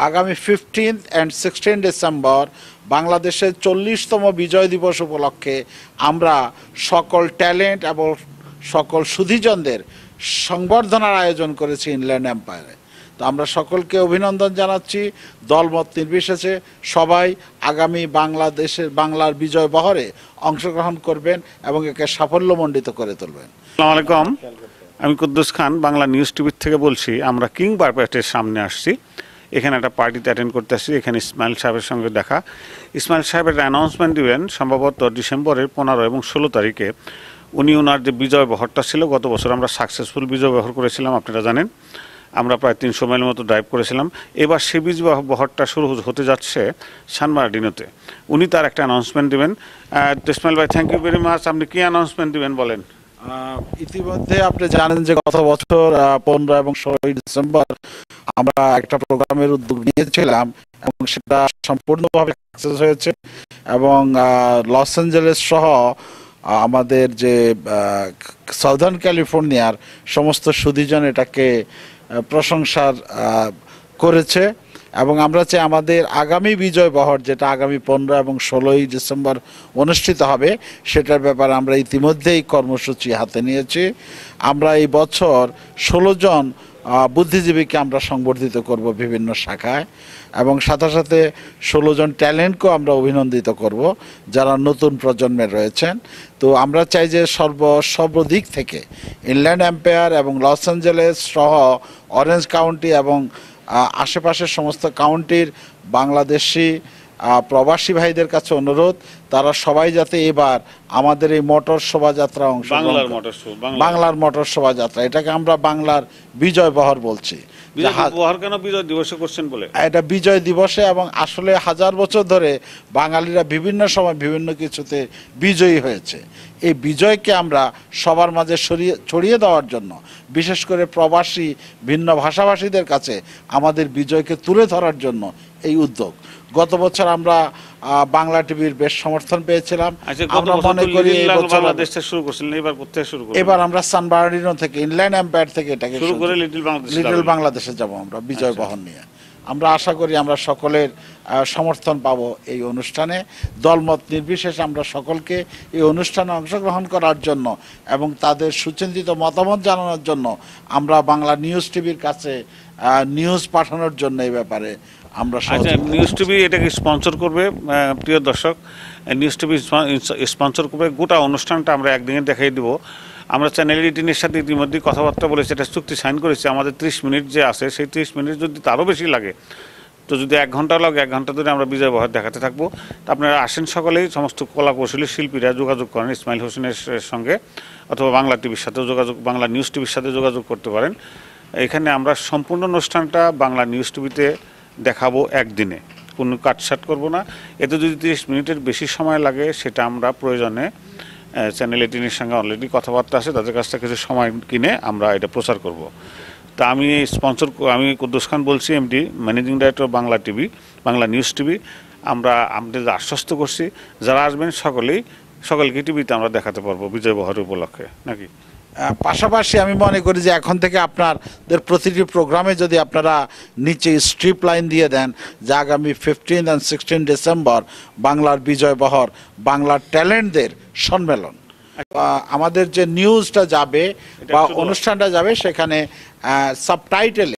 আগামী 15 and 16 December বাংলাদেশের 40তম বিজয় দিবস উপলক্ষে আমরা সকল ট্যালেন্ট এবং সকল সুধীজনদের সংবর্ধনার আয়োজন করেছি ইনল্যান্ড এম্পায়ারে। তো আমরা সকলকে অভিনন্দন জানাচ্ছি, দলমত নির্বিশেষে সবাই আগামী বাংলার বিজয় বহরে অংশগ্রহণ করবেন এবং একে সাফল্যমণ্ডিত করে তুলবেন। আসসালামু আলাইকুম, আমি কুদ্দুস খান বাংলা নিউজ টিভির থেকে বলছি। আমরা কিং পারপেটের সামনে আসছি, এখানে একটা পার্টিতে অ্যাটেন্ড করতে আসছি। এখানে ইসমাইল সাহেবের সঙ্গে দেখা। ইসমাইল সাহেবের অ্যানাউন্সমেন্ট দিবেন সম্ভবত ডিসেম্বরের 15 এবং 16 তারিখে। উনি ওনার যে বিজয় বহরটা ছিল, গত বছর আমরা সাকসেসফুল বিজয় বহর করেছিলাম, আপনারা জানেন। আমরা প্রায় 300 মাইলের মতো ড্রাইভ করেছিলাম। এবার সে বিজয় বহরটা শুরু হতে যাচ্ছে সান বার্নার্ডিনোতে। উনি তার একটা অ্যানাউন্সমেন্ট দিবেন। ইসমাইল ভাই, থ্যাংক ইউ ভেরি মাচ। আপনি কি অ্যানাউন্সমেন্ট দিবেন বলেন? ইতিমধ্যে আপনি জানেন যে গত বছর 15 এবং 16 ডিসেম্বর আমরা একটা প্রোগ্রামের উদ্যোগ নিয়েছিলাম এবং সেটা সম্পূর্ণভাবে সাকসেস হয়েছে এবং লস অ্যাঞ্জেলেস সহ আমাদের যে সাউদার্ন ক্যালিফোর্নিয়ার সমস্ত সুধীজন এটাকে প্রশংসার করেছে এবং আমরা চাই আমাদের আগামী বিজয় বহর, যেটা আগামী 15 এবং 16 ডিসেম্বর অনুষ্ঠিত হবে, সেটার ব্যাপারে আমরা ইতিমধ্যেই কর্মসূচি হাতে নিয়েছি। আমরা এই বছর 16 জন বুদ্ধিজীবীকে আমরা সংবর্ধিত করব বিভিন্ন শাখায় এবং সাথে সাথে 16 জন ট্যালেন্টকেও আমরা অভিনন্দিত করব যারা নতুন প্রজন্মের রয়েছেন। তো আমরা চাই যে সর্বদিক থেকে ইনল্যান্ড এম্পায়ার এবং লস অ্যাঞ্জেলেস সহ অরেঞ্জ কাউন্টি এবং আশেপাশের সমস্ত কাউন্টির বাংলাদেশি প্রবাসী ভাইদের কাছে অনুরোধ, তারা সবাই যাতে এবার আমাদের এই মোটর শোভাযাত্রা বাংলার মোটর শোভাযাত্রা, এটাকে আমরা বাংলার বিজয় বহর বলছি। এটা বিজয় দিবসে এবং আসলে হাজার বছর ধরে বাঙালিরা বিভিন্ন সময় বিভিন্ন কিছুতে বিজয়ী হয়েছে। এই বিজয়কে আমরা সবার মাঝে ছড়িয়ে দেওয়ার জন্য, বিশেষ করে প্রবাসী ভিন্ন ভাষাভাষীদের কাছে আমাদের বিজয়কে তুলে ধরার জন্য এই উদ্যোগ। গত বছর আমরা বাংলা টিভির বেশ সমর্থন পেয়েছিলাম। আমরা মনে করি এবার আমরা সান বার্নার্ডিনো থেকে, ইনল্যান্ড এম্পায়ার থেকে এটাকে লিটল বাংলাদেশে যাব আমরা বিজয় বহন নিয়ে। আমরা আশা করি আমরা সকলের সমর্থন পাব এই অনুষ্ঠানে। দলমত নির্বিশেষে আমরা সকলকে এই অনুষ্ঠানে অংশগ্রহণ করার জন্য এবং তাদের সুচিন্তিত মতামত জানানোর জন্য আমরা বাংলা নিউজ টিভির কাছে নিউজ পাঠানোর জন্য এই ব্যাপারে আমরা নিউজ টিভি এটাকে স্পন্সর করবে। প্রিয় দর্শক, নিউজ টিভি স্পন্সর করবে। গোটা অনুষ্ঠানটা আমরা একদিনে দেখাই দেবো। আমরা চ্যানেল 18-এর সাথে ইতিমধ্যেই কথাবার্তা বলেছি, এটা চুক্তি সাইন করেছি। আমাদের 30 মিনিট যে আছে, সেই 30 মিনিট যদি তারও বেশি লাগে, তো যদি 1 ঘন্টা লাগে, 1 ঘন্টা ধরে আমরা বিজয় বহর দেখাতে থাকবো। তো আপনারা আসেন সকলেই, সমস্ত কলাকৌশলী শিল্পীরা যোগাযোগ করেন ইসমাইল হোসেনের সঙ্গে, অথবা বাংলা টিভির সাথেও বাংলা নিউজ টিভির সাথে যোগাযোগ করতে পারেন। এখানে আমরা সম্পূর্ণ অনুষ্ঠানটা বাংলা নিউজ টিভিতে দেখাবো একদিনে, কোনো কাটছাট করবো না। এতে যদি 30 মিনিটের বেশি সময় লাগে, সেটা আমরা প্রয়োজনে চ্যানেল 18-এর সঙ্গে অলরেডি কথাবার্তা আছে, তাদের কাছ থেকে কিছু সময় কিনে আমরা এটা প্রচার করব। তা আমি কুদ্দুস খান বলছি, MD managing director Bangla TV, Bangla news TV. আমরা আমাদের আশ্বস্ত করছি যারা আসবেন সকলকে টিভিতে আমরা দেখাতে পারবো বিজয় বহর উপলক্ষে, নাকি? পাশাপাশি আমি মনে করি যে এখন থেকে আপনাদের প্রতিটি প্রোগ্রামে যদি আপনারা নিচে স্ট্রিপ লাইন দিয়ে দেন যে আগামী 15 and 16 ডিসেম্বর বাংলার বিজয় বহর, বাংলার ট্যালেন্টদের সম্মেলন, আমাদের যে নিউজটা যাবে বা অনুষ্ঠানটা যাবে, সেখানে সাবটাইটেলে